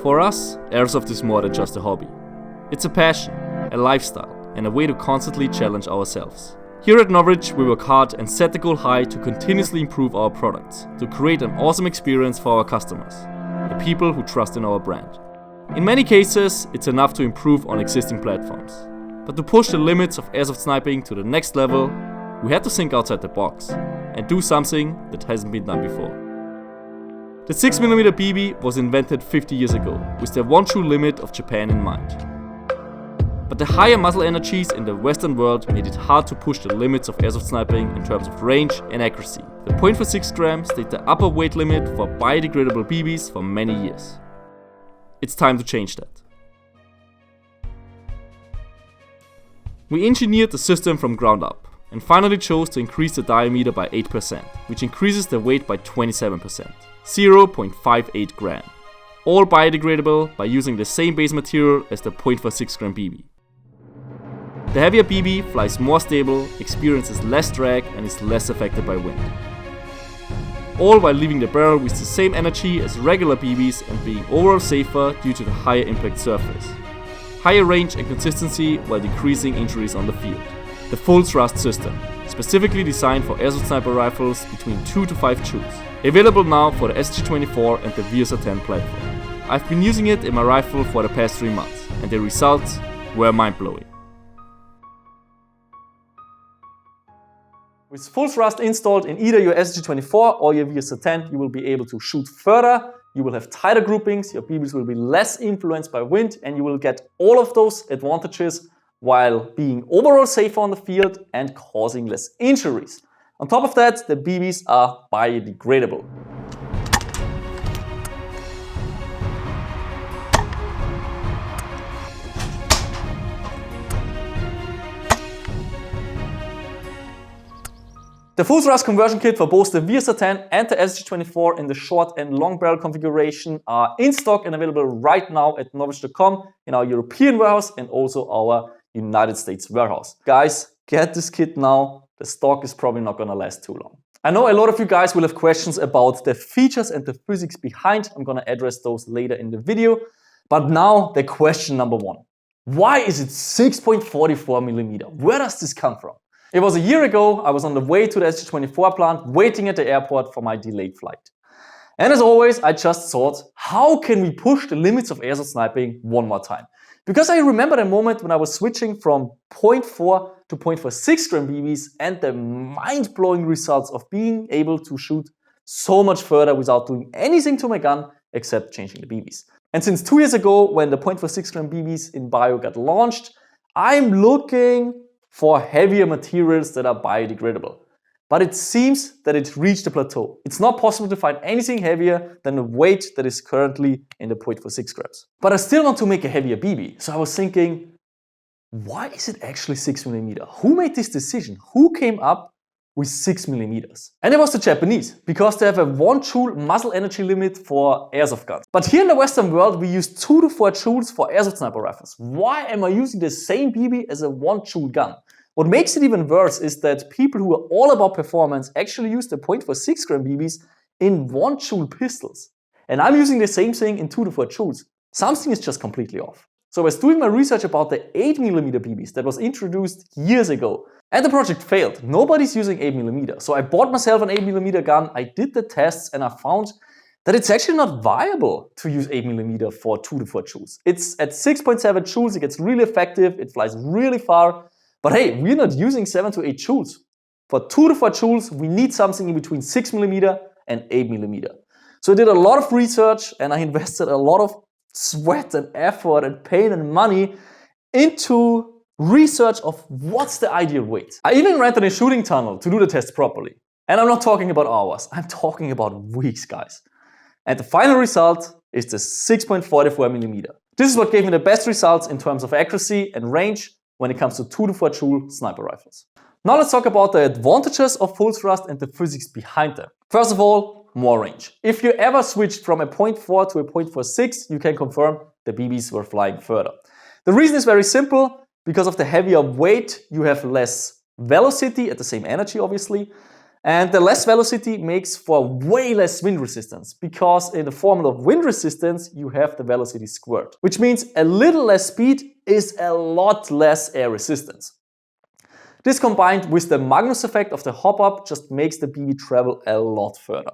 For us, Airsoft is more than just a hobby. It's a passion, a lifestyle, and a way to constantly challenge ourselves. Here at NOVRITSCH, we work hard and set the goal high to continuously improve our products, to create an awesome experience for our customers, the people who trust in our brand. In many cases, it's enough to improve on existing platforms. But to push the limits of airsoft sniping to the next level, we had to think outside the box and do something that hasn't been done before. The 6mm BB was invented 50 years ago, with the one true limit of Japan in mind. But the higher muzzle energies in the Western world made it hard to push the limits of airsoft sniping in terms of range and accuracy. The .46 gram stayed the upper weight limit for biodegradable BBs for many years. It's time to change that. We engineered the system from ground up and finally chose to increase the diameter by 8%, which increases the weight by 27%, 0.58 gram. All biodegradable by using the same base material as the .46 gram BB. The heavier BB flies more stable, experiences less drag and is less affected by wind. All while leaving the barrel with the same energy as regular BBs and being overall safer due to the higher impact surface. Higher range and consistency while decreasing injuries on the field. The full thrust system, specifically designed for airsoft sniper rifles between 2 to 5 joules. Available now for the SG24 and the VSR10 platform. I've been using it in my rifle for the past 3 months, and the results were mind-blowing. With full thrust installed in either your SG24 or your VSR10, you will be able to shoot further, you will have tighter groupings, your BBs will be less influenced by wind, and you will get all of those advantages while being overall safer on the field and causing less injuries. On top of that, the BBs are biodegradable. The full thrust conversion kit for both the VSR10 and the SG24 in the short and long barrel configuration are in stock and available right now at NOVRITSCH.com in our European warehouse and also our United States warehouse. Guys, get this kit now. The stock is probably not gonna last too long. I know a lot of you guys will have questions about the features and the physics behind. I'm gonna address those later in the video. But now the question number one. Why is it 6.44mm? Where does this come from? It was a year ago, I was on the way to the SG24 plant, waiting at the airport for my delayed flight. And as always, I just thought, how can we push the limits of airsoft sniping one more time? Because I remember the moment when I was switching from .4 to .46 gram BBs and the mind-blowing results of being able to shoot so much further without doing anything to my gun except changing the BBs. And since 2 years ago, when the .46 gram BBs in bio got launched, I'm looking for heavier materials that are biodegradable. But it seems that it reached a plateau. It's not possible to find anything heavier than the weight that is currently in the .46 grams. But I still want to make a heavier BB. So I was thinking, why is it actually 6mm? Who made this decision? Who came up with 6mm? And it was the Japanese, because they have a 1 joule muzzle energy limit for airsoft guns. But here in the Western world, we use 2 to 4 joules for airsoft sniper rifles. Why am I using the same BB as a 1 joule gun? What makes it even worse is that people who are all about performance actually use the .46 gram BBs in 1 joule pistols. And I'm using the same thing in 2 to 4 joules. Something is just completely off. So I was doing my research about the 8mm BBs that was introduced years ago. And the project failed. Nobody's using 8mm. So I bought myself an 8mm gun, I did the tests, and I found that it's actually not viable to use 8mm for 2 to 4 joules. It's at 6.7 joules, it gets really effective, it flies really far. But hey, we're not using 7 to 8 joules. For 2 to 4 joules, we need something in between 6mm and 8mm. So I did a lot of research and I invested a lot of sweat and effort and pain and money into research of what's the ideal weight. I even rented a shooting tunnel to do the test properly. And I'm not talking about hours, I'm talking about weeks, guys. And the final result is the 6.44mm. This is what gave me the best results in terms of accuracy and range when it comes to 2 to 4 joule sniper rifles. Now let's talk about the advantages of full thrust and the physics behind them. First of all, more range. If you ever switched from a .4 to a .46, you can confirm the BBs were flying further. The reason is very simple. Because of the heavier weight, you have less velocity at the same energy, obviously. And the less velocity makes for way less wind resistance, because in the formula of wind resistance, you have the velocity squared, which means a little less speed is a lot less air resistance. This combined with the Magnus effect of the hop-up just makes the BB travel a lot further.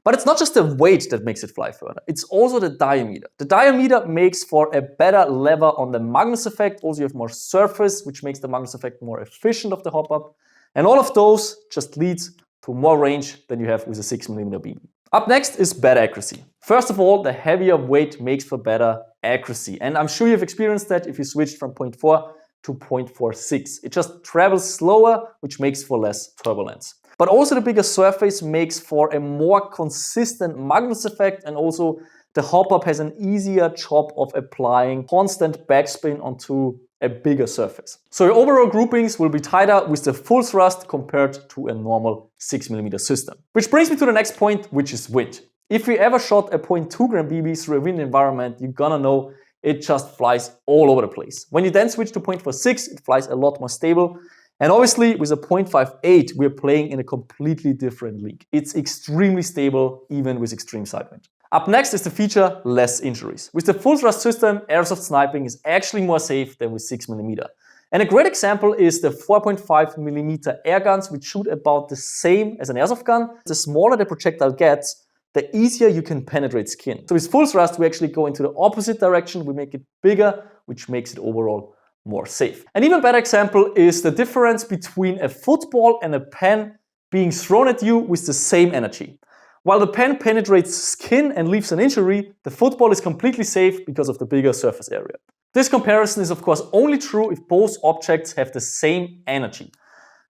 But it's not just the weight that makes it fly further, it's also the diameter. The diameter makes for a better lever on the Magnus effect. Also, you have more surface, which makes the Magnus effect more efficient of the hop-up. And all of those just leads to more range than you have with a 6mm BB. Up next is better accuracy. First of all, the heavier weight makes for better accuracy. And I'm sure you've experienced that if you switched from 0.4 to 0.46. It just travels slower, which makes for less turbulence. But also the bigger surface makes for a more consistent Magnus effect, and also the hop-up has an easier job of applying constant backspin onto a bigger surface. So your overall groupings will be tighter with the full thrust compared to a normal 6mm system. Which brings me to the next point, which is wind. If you ever shot a 0.2 gram BB through a wind environment, you're gonna know it just flies all over the place. When you then switch to 0.46, it flies a lot more stable. And obviously with a 0.58, we're playing in a completely different league. It's extremely stable, even with extreme side wind. Up next is the feature less injuries. With the full thrust system, airsoft sniping is actually more safe than with 6mm. And a great example is the 4.5mm air guns, which shoot about the same as an airsoft gun. The smaller the projectile gets, the easier you can penetrate skin. So with full thrust, we actually go into the opposite direction. We make it bigger, which makes it overall more safe. An even better example is the difference between a football and a pen being thrown at you with the same energy. While the pen penetrates skin and leaves an injury, the football is completely safe because of the bigger surface area. This comparison is of course only true if both objects have the same energy.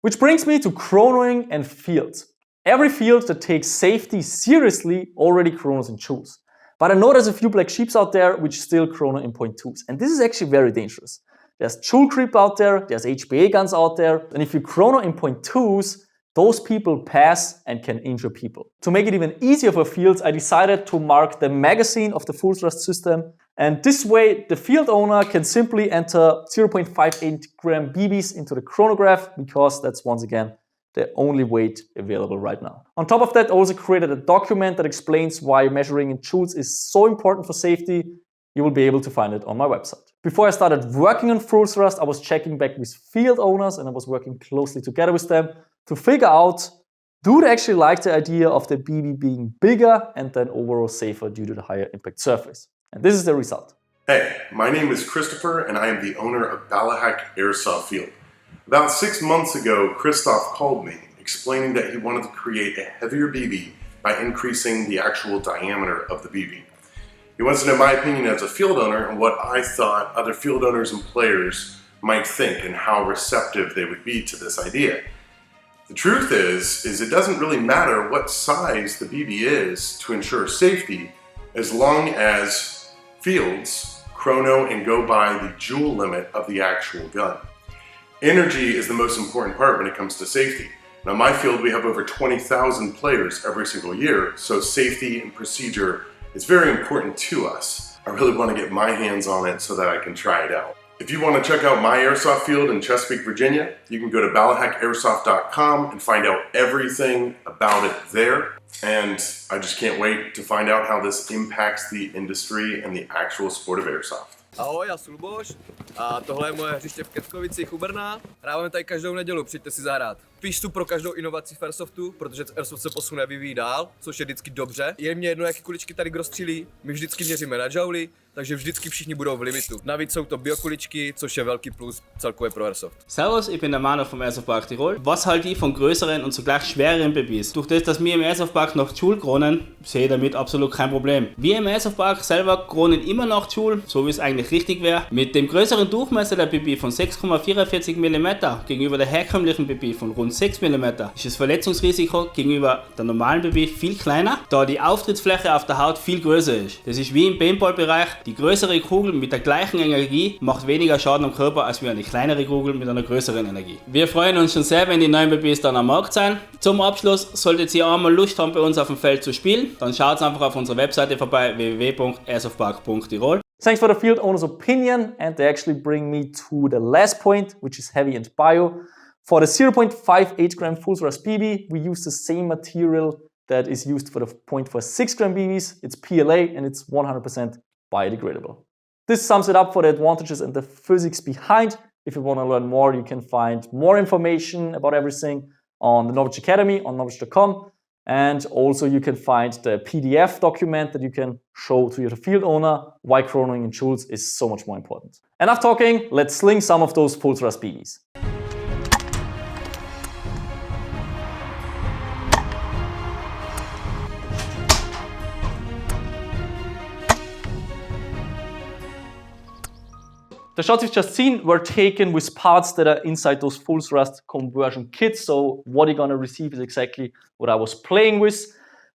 Which brings me to chronoing and fields. Every field that takes safety seriously already chronos in joules. But I know there's a few black sheeps out there which still chrono in 0.2s. And this is actually very dangerous. There's joule creep out there, there's HPA guns out there, and if you chrono in 0.2s, those people pass and can injure people. To make it even easier for fields, I decided to mark the magazine of the full thrust system, and this way the field owner can simply enter 0.58 gram BBs into the chronograph, because that's once again the only weight available right now. On top of that, I also created a document that explains why measuring in joules is so important for safety. You will be able to find it on my website. Before I started working on full thrust, I was checking back with field owners, and I was working closely together with them to figure out, do they actually like the idea of the BB being bigger and then overall safer due to the higher impact surface? And this is the result. Hey, my name is Christopher and I am the owner of Ballyhack Airsoft Field. About 6 months ago, Christoph called me explaining that he wanted to create a heavier BB by increasing the actual diameter of the BB. He wants to know my opinion as a field owner and what I thought other field owners and players might think and how receptive they would be to this idea. The truth is it doesn't really matter what size the BB is to ensure safety, as long as fields chrono and go by the joule limit of the actual gun. Energy is the most important part when it comes to safety. Now, in my field, we have over 20,000 players every single year, so safety and procedure is very important to us. I really want to get my hands on it so that I can try it out. If you want to check out my airsoft field in Chesapeake, Virginia, you can go to ballyhackairsoft.com and find out everything about it there. And I just can't wait to find out how this impacts the industry and the actual sport of airsoft. Ahoj, já jsem Luboš a tohle je moje hřiště v Keckovicích u Brna. Hrávame tady každou nedělu, přijďte si zahrát. Píšu pro každou inovaci v Airsoftu, protože Airsoft se posune, vyvíjí dál, což je vždycky dobře. Je mě jedno, jaké kuličky tady kdo střílí, my vždycky měříme na jouly, takže vždycky všichni budou v limitu. Navíc jsou to biokuličky, což je velký plus celkově pro Airsoft. Servus, ich bin der Manu vom Airsoft Park Tirol. Was halte ich von größeren und zugleich schwereren BBs? Durch das, dass wir im Airsoft Park noch Joule kronen, sehe ich damit absolut kein Problem. Wir im Airsoft Park selber kronen immer noch Joule, so wie es eigentlich richtig wäre. Mit dem größeren Durchmesser der BB von 6,44 mm gegenüber der herkömmlichen BB von rund 6 mm ist das Verletzungsrisiko gegenüber der normalen BB viel kleiner, da die Auftrittsfläche auf der Haut viel größer ist. Das ist wie im Paintball-Bereich. Die größere Kugel mit der gleichen Energie macht weniger Schaden am Körper als wie eine kleinere Kugel mit einer größeren Energie. Wir freuen uns schon sehr, wenn die neuen BBs dann am Markt sind. Zum Abschluss, solltet ihr einmal Lust haben, bei uns auf dem Feld zu spielen, dann schaut einfach auf unserer Webseite vorbei, www.airsoftpark.tirol. Thanks for the field owner's opinion, and they actually bring me to the last point, which is heavy and bio. For the 0.58 gram full thrust BB, we use the same material that is used for the 0.46 gram BBs. It's PLA and it's 100% biodegradable. This sums it up for the advantages and the physics behind. If you want to learn more, you can find more information about everything on the NOVRITSCH Academy on NOVRITSCH.com. And also you can find the PDF document that you can show to your field owner why chronoing in joules is so much more important. Enough talking, let's sling some of those full thrust BBs. The shots you've just seen were taken with parts that are inside those full thrust conversion kits. So what you're gonna receive is exactly what I was playing with.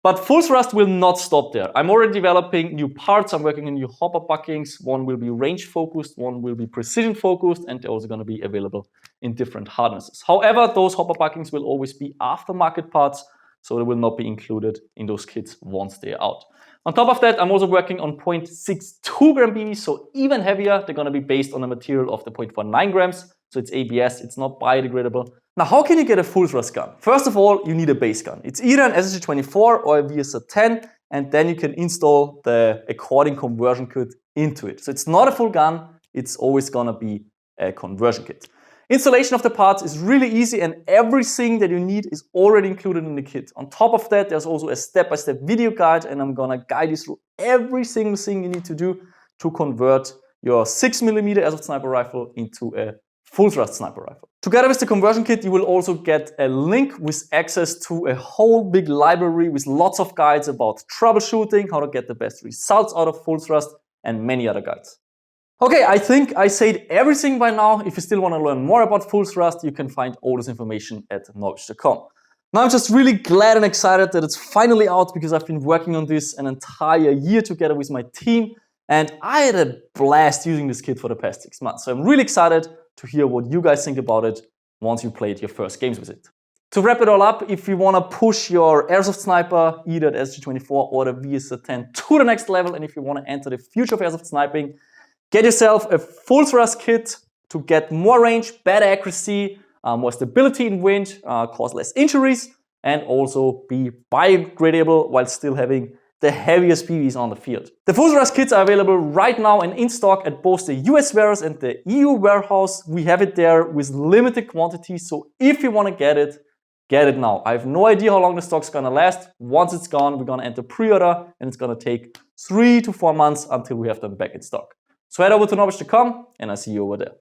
But full thrust will not stop there. I'm already developing new parts. I'm working on new hopper buckings. One will be range focused, one will be precision focused, and they're also gonna be available in different hardnesses. However, those hopper buckings will always be aftermarket parts, so they will not be included in those kits once they are out. On top of that, I'm also working on 0.62 gram BBs, so even heavier. They're gonna be based on the material of the 0.49 grams, so it's ABS, it's not biodegradable. Now, how can you get a full thrust gun? First of all, you need a base gun. It's either an SSG24 or a VSR10, and then you can install the according conversion kit into it. So it's not a full gun, it's always gonna be a conversion kit. Installation of the parts is really easy and everything that you need is already included in the kit. On top of that, there's also a step-by-step video guide and I'm gonna guide you through every single thing you need to do to convert your 6mm Airsoft sniper rifle into a full thrust sniper rifle. Together with the conversion kit, you will also get a link with access to a whole big library with lots of guides about troubleshooting, how to get the best results out of full thrust, and many other guides. Okay, I think I said everything by now. If you still want to learn more about full thrust, you can find all this information at NOVRITSCH.com. Now I'm just really glad and excited that it's finally out because I've been working on this an entire year together with my team and I had a blast using this kit for the past 6 months. So I'm really excited to hear what you guys think about it once you played your first games with it. To wrap it all up, if you want to push your Airsoft sniper, either the SSG24 or the VSR10 to the next level, and if you want to enter the future of Airsoft sniping, get yourself a full thrust kit to get more range, better accuracy, more stability in wind, cause less injuries, and also be biodegradable while still having the heaviest BBs on the field. The full thrust kits are available right now and in stock at both the US warehouse and the EU warehouse. We have it there with limited quantities, so if you want to get it now. I have no idea how long the stock's gonna last. Once it's gone, we're gonna enter pre-order and it's gonna take 3 to 4 months until we have them back in stock. So head over to NOVRITSCH.com and I'll see you over there.